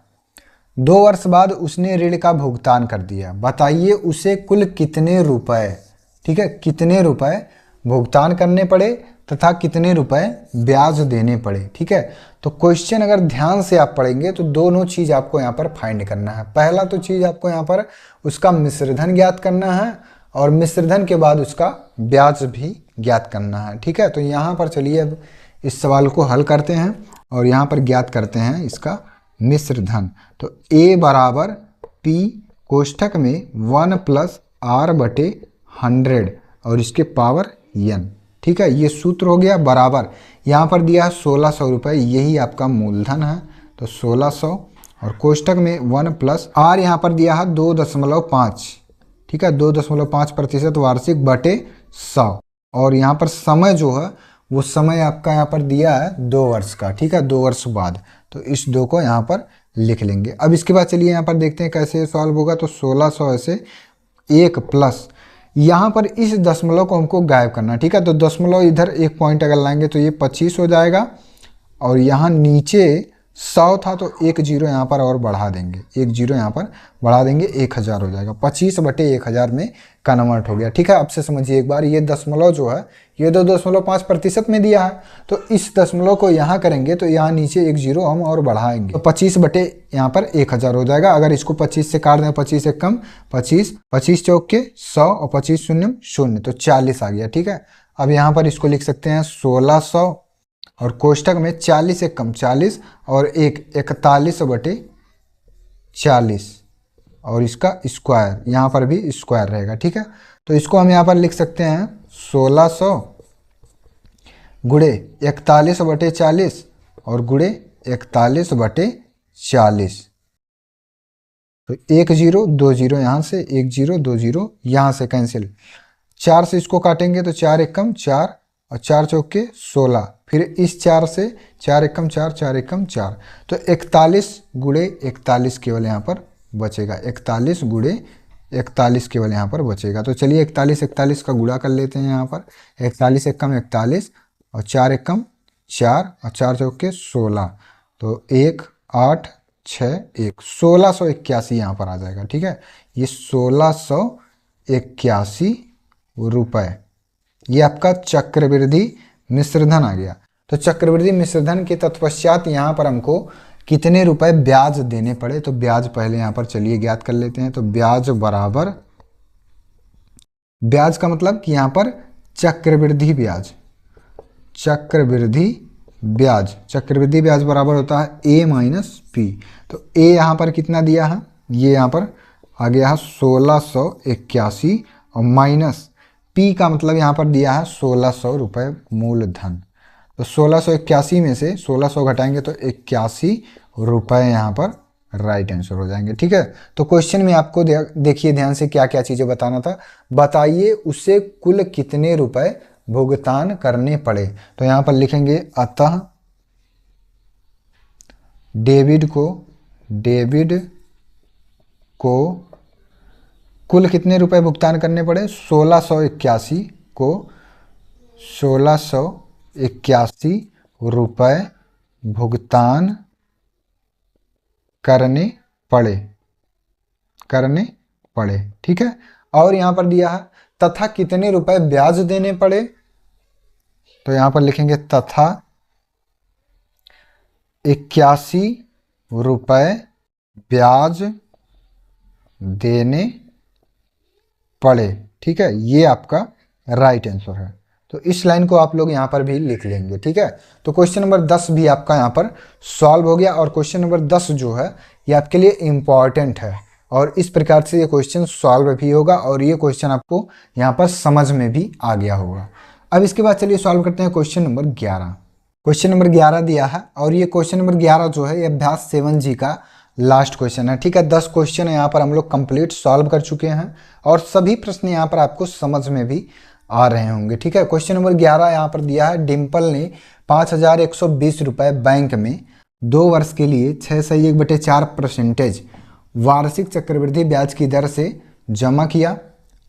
2 वर्ष बाद उसने ऋण का भुगतान कर दिया। बताइए उसे कुल कितने रुपए, ठीक है, कितने रुपए भुगतान करने पड़े तथा कितने रुपए ब्याज देने पड़े, ठीक है। तो क्वेश्चन अगर ध्यान से आप पढ़ेंगे तो दोनों चीज आपको यहाँ पर फाइंड करना है। पहला तो चीज आपको यहाँ पर उसका मिश्रधन ज्ञात करना है और मिश्रधन के बाद उसका ब्याज भी ज्ञात करना है, ठीक है। तो यहाँ पर चलिए अब इस सवाल को हल करते हैं और यहाँ पर ज्ञात करते हैं इसका मिश्रधन। तो A बराबर P कोष्ठक में 1 + R/100 और इसके पावर n, ठीक है, ये सूत्र हो गया, बराबर यहाँ पर दिया है 1600 रुपये, यही आपका मूलधन है, तो 1600 और कोष्ठक में 1 + R यहाँ पर दिया है 2.5, ठीक है, 2.5% वार्षिक बटे 100 और यहाँ पर समय जो है वो समय आपका यहाँ पर दिया है 2 वर्ष का, ठीक है, 2 वर्ष बाद, तो इस 2 को यहाँ पर लिख लेंगे। अब इसके बाद चलिए यहाँ पर देखते हैं कैसे सॉल्व होगा। तो 1600 ऐसे 1 प्लस यहाँ पर इस दशमलव को हमको गायब करना है, ठीक है, तो दशमलव इधर एक पॉइंट अगर लाएंगे तो ये 25 हो जाएगा और यहाँ नीचे 100 था तो 1 0 यहाँ पर और बढ़ा देंगे, 1 0 यहाँ पर बढ़ा देंगे, 1000 हो जाएगा, 25/1000 में कन्वर्ट हो गया, ठीक है। अब से समझिए एक बार, ये दशमलव जो है ये 2.5% में दिया है, तो इस दशमलव को यहाँ करेंगे तो यहाँ नीचे 1 0 हम और बढ़ाएंगे, तो 25 यहाँ पर 1000 हो जाएगा। अगर इसको 25 से काट दें, 25 से कम 25, 25 चौक के 100 और 25 शून्य शून्य, तो 40 आ गया, ठीक है। अब यहाँ पर इसको लिख सकते हैं 1600 और कोष्ठक में 40 से कम 40 और 41/40 और इसका स्क्वायर, यहाँ पर भी स्क्वायर रहेगा, ठीक है। तो इसको हम यहाँ पर लिख सकते हैं 1600 गुणे 41/40 और गुणे 41/40, तो 1 0 2 0 यहाँ से, 1 0 2 0 यहाँ से कैंसिल, 4 से इसको काटेंगे तो 4 एकम 4 और 4 चौक के 16, फिर इस 4 से 4 एकम 4 4 एकम 4, तो 41 गुणे 41 केवल यहाँ पर बचेगा, 41 गुणे 41 केवल यहाँ पर बचेगा। तो चलिए 41 का गुणा कर लेते हैं यहाँ पर, 41 एकम 41 और 4 एकम 4 और 4 चौक के 16, तो 1 8 6 1 1681 यहाँ पर आ जाएगा, ठीक है, ये 1681 रुपये, ये आपका चक्रवृद्धि मिश्रधन आ गया। तो चक्रवृद्धि मिश्रधन के तत्पश्चात यहाँ पर हमको कितने रुपए ब्याज देने पड़े, तो ब्याज पहले यहाँ पर चलिए ज्ञात कर लेते हैं। तो ब्याज बराबर, ब्याज का मतलब कि यहाँ पर चक्रवृद्धि ब्याज, चक्रवृद्धि ब्याज बराबर होता है A - P। तो A यहाँ पर कितना दिया है, ये यहाँ पर आ गया है 1681 और माइनस P का मतलब यहाँ पर दिया है 1600 रुपये मूलधन। तो 1681 में से 1600 घटाएंगे तो 81 रुपये यहाँ पर राइट आंसर हो जाएंगे, ठीक है। तो क्वेश्चन में आपको देखिए ध्यान से क्या क्या चीज़ें बताना था। बताइए उसे कुल कितने रुपए भुगतान करने पड़े, तो यहाँ पर लिखेंगे अतः डेविड को कुल कितने रुपए भुगतान करने पड़े? 1681 को 1681 रुपए भुगतान करने पड़े। ठीक है, और यहां पर दिया है तथा कितने रुपए ब्याज देने पड़े, तो यहां पर लिखेंगे तथा 81 रुपए ब्याज देने पड़े। ठीक है, ये आपका राइट आंसर है। तो इस लाइन को आप लोग यहाँ पर भी लिख लेंगे। ठीक है, तो क्वेश्चन नंबर 10 भी आपका यहाँ पर सॉल्व हो गया। और क्वेश्चन नंबर 10 जो है ये आपके लिए इम्पॉर्टेंट है और इस प्रकार से ये क्वेश्चन सॉल्व भी होगा और ये क्वेश्चन आपको यहाँ पर समझ में भी आ गया होगा। अब इसके बाद चलिए सॉल्व करते हैं क्वेश्चन नंबर 11। क्वेश्चन नंबर 11 दिया है और ये क्वेश्चन नंबर 11 जो है ये अभ्यास 7G का लास्ट क्वेश्चन है। ठीक है, 10 क्वेश्चन यहाँ पर हम लोग कंप्लीट सॉल्व कर चुके हैं और सभी प्रश्न यहाँ पर आपको समझ में भी आ रहे होंगे। ठीक है, क्वेश्चन नंबर 11 यहाँ पर दिया है, डिम्पल ने 5120 रुपये बैंक में 2 वर्ष के लिए 6/1/4% वार्षिक चक्रवृद्धि ब्याज की दर से जमा किया।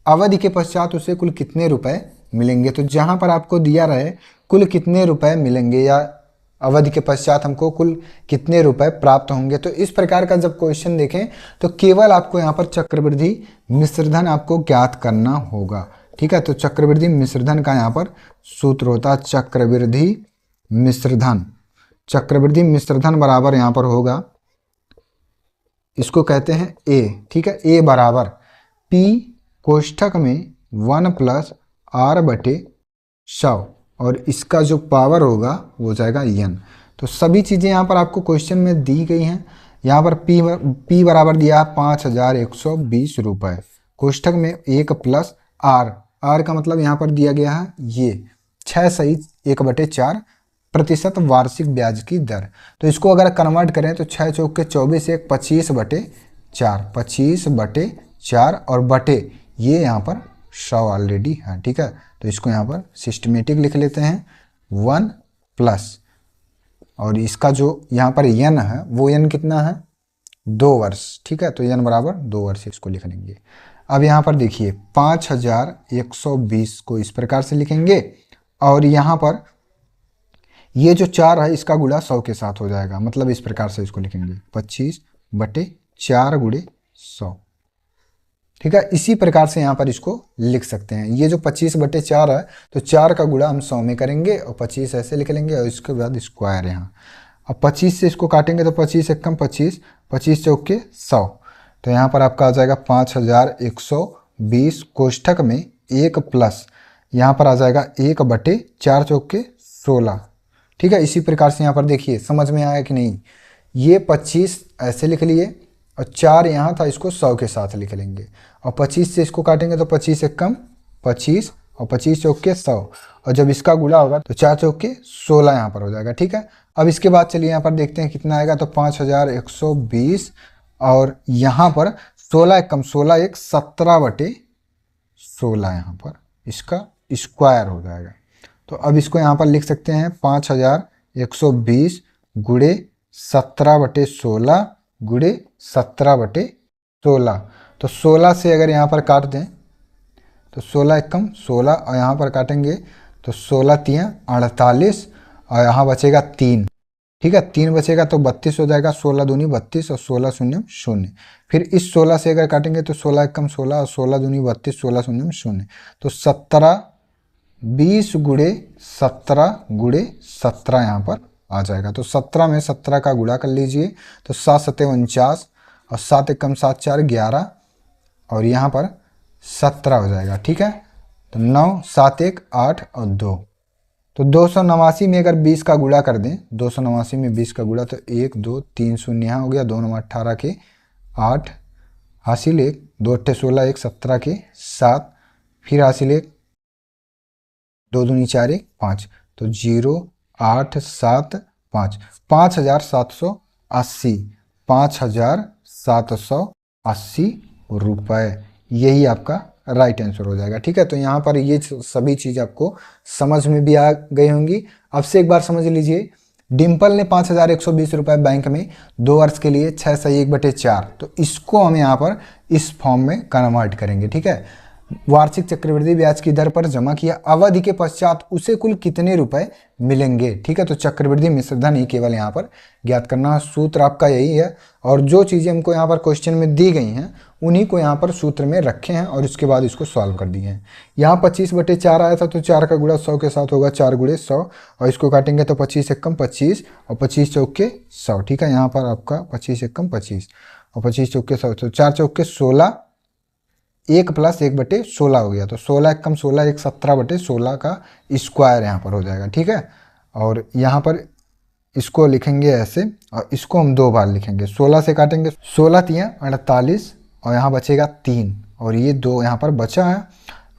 अवधि के पश्चात उसे कुल कितने रुपए मिलेंगे? तो जहाँ पर आपको दिया रहे कुल कितने रुपए मिलेंगे या अवधि के पश्चात हमको कुल कितने रुपए प्राप्त होंगे, तो इस प्रकार का जब क्वेश्चन देखें तो केवल आपको यहाँ पर चक्रवृद्धि मिश्रधन आपको ज्ञात करना होगा। ठीक है, तो चक्रवृद्धि मिश्रधन का यहाँ पर सूत्र होता है चक्रवृद्धि मिश्रधन बराबर यहाँ पर होगा, इसको कहते हैं ए। ठीक है, ए बराबर P कोष्ठक में 1 + R/100 और इसका जो पावर होगा वो हो जाएगा n। तो सभी चीज़ें यहाँ पर आपको क्वेश्चन में दी गई हैं। यहाँ पर P बराबर दिया है 5120 रुपये, कोष्ठक में 1 + R का मतलब यहाँ पर दिया गया है ये 6/1/4% वार्षिक ब्याज की दर। तो इसको अगर कन्वर्ट करें तो 6 चौक के 24 1 25/4 और बटे ये यहाँ पर 100 ऑलरेडी है। ठीक है, तो इसको यहाँ पर सिस्टमेटिक लिख लेते हैं 1 प्लस और इसका जो यहाँ पर n है वो n कितना है? 2 वर्ष। ठीक है, तो n बराबर 2 वर्ष इसको लिख लेंगे। अब यहाँ पर देखिए 5120 को इस प्रकार से लिखेंगे और यहाँ पर ये जो 4 है इसका गुणा 100 के साथ हो जाएगा, मतलब इस प्रकार से इसको लिखेंगे 25/4 × 100। ठीक है, इसी प्रकार से यहाँ पर इसको लिख सकते हैं। ये जो 25/4 है तो 4 का गुणा हम 100 में करेंगे और 25 ऐसे लिख लेंगे और इसके बाद स्क्वायर यहाँ। अब 25 से इसको काटेंगे तो 25 × 25, 25 चौक के 100, तो यहाँ पर आपका आ जाएगा 5120 कोष्ठक में 1 प्लस यहाँ पर आ जाएगा 1/4 चौक के 16। ठीक है, इसी प्रकार से यहाँ पर देखिए समझ में आया कि नहीं, ये 25 ऐसे लिख लिए और 4 यहाँ था इसको 100 के साथ लिख लेंगे और 25 से इसको काटेंगे तो 25 × 25 और 25 चौक के 100 और जब इसका गुणा होगा तो 4 चौक के 16 यहाँ पर हो जाएगा। ठीक है, अब इसके बाद चलिए यहाँ पर देखते हैं कितना आएगा, तो 5120 और यहाँ पर 16 × 16 = 17/16 यहाँ पर इसका स्क्वायर हो जाएगा। तो अब इसको यहाँ पर लिख सकते हैं 5120 × 17/16 × 17/16। तो 16 से अगर यहाँ पर काट दें तो 16 × 16 और यहाँ पर काटेंगे तो 16 × 3 = 48 और यहाँ बचेगा 3। ठीक है, 3 बचेगा तो 32 हो जाएगा, 16 दूनी 32 और 16 शून्य 0। फिर इस 16 से अगर काटेंगे तो 16 × 16 और 16 दूनी 32, 16 शून्य 0, तो 20 × 17 यहाँ पर आ जाएगा। तो 17 में 17 का गुणा कर लीजिए तो 7 × 7 = 49 और 7 × 7 = 4 11 और यहाँ पर 17 हो जाएगा। ठीक है, तो 9 7 1 8 और 2, तो 289 में अगर 20 का गुणा कर दें, 289 में 20 का गुणा तो 1 2 3 0 यहाँ हो गया, 2 9 18 के 8 हासिल 1, 2 8 16 1 17 के 7, फिर हासिल 1, 2 दूनी 4 1 5, तो 0 8 7 5, 5780 रुपये, यही आपका राइट आंसर हो जाएगा। ठीक है, तो यहाँ पर ये सभी चीज़ आपको समझ में भी आ गई होंगी। अब से एक बार समझ लीजिए, डिम्पल ने 5,120 रुपये बैंक में 2 वर्ष के लिए 6 सही 1/4, तो इसको हम यहाँ पर इस फॉर्म में कन्वर्ट करेंगे। ठीक है, वार्षिक चक्रवृद्धि ब्याज की दर पर जमा किया अवधि के पश्चात उसे कुल कितने रुपए मिलेंगे। ठीक है, तो चक्रवृद्धि मिश्रधन ही केवल यहाँ पर ज्ञात करना, सूत्र आपका यही है। और जो चीज़ें हमको यहाँ पर क्वेश्चन में दी गई हैं उन्हीं को यहाँ पर सूत्र में रखे हैं और उसके बाद इसको सॉल्व कर दिए हैं। यहाँ 25/4 आया था, तो 4 का गुणा 100 के साथ होगा 4 × 100, और इसको काटेंगे तो 25 एकम 25 और 25 चौके 100। ठीक है, यहाँ पर आपका 25 एकम 25 और 25 चौके 100, तो 4 चौके 16, 1 + 1/16 हो गया, तो 16 एकम 16, 1 17/16 का स्क्वायर यहाँ पर हो जाएगा। ठीक है, और यहाँ पर इसको लिखेंगे ऐसे और इसको हम 2 बार लिखेंगे। 16 से काटेंगे, 16 × 3 = 48 और यहाँ बचेगा 3 और ये 2 यहाँ पर बचा है,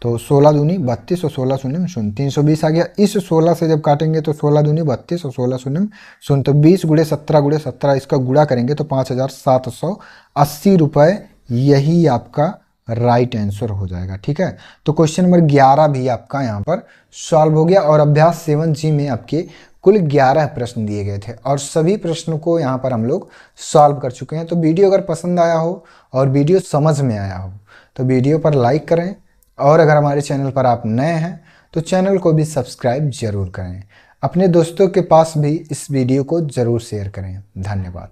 तो 16 दूनी 32 और 16 शून्य 0, 320 आ गया। इस 16 से जब काटेंगे तो 16 दूनी 32 और 16 शून्य 0, तो 20 × 17 × 17 इसका गुणा करेंगे तो 5,780 रुपये यही आपका राइट आंसर हो जाएगा। ठीक है, तो क्वेश्चन नंबर 11 भी आपका यहाँ पर सॉल्व हो गया और अभ्यास 7G में आपके कुल 11 प्रश्न दिए गए थे और सभी प्रश्नों को यहाँ पर हम लोग सॉल्व कर चुके हैं। तो वीडियो अगर पसंद आया हो और वीडियो समझ में आया हो तो वीडियो पर लाइक करें, और अगर हमारे चैनल पर आप नए हैं तो चैनल को भी सब्सक्राइब जरूर करें। अपने दोस्तों के पास भी इस वीडियो को ज़रूर शेयर करें। धन्यवाद।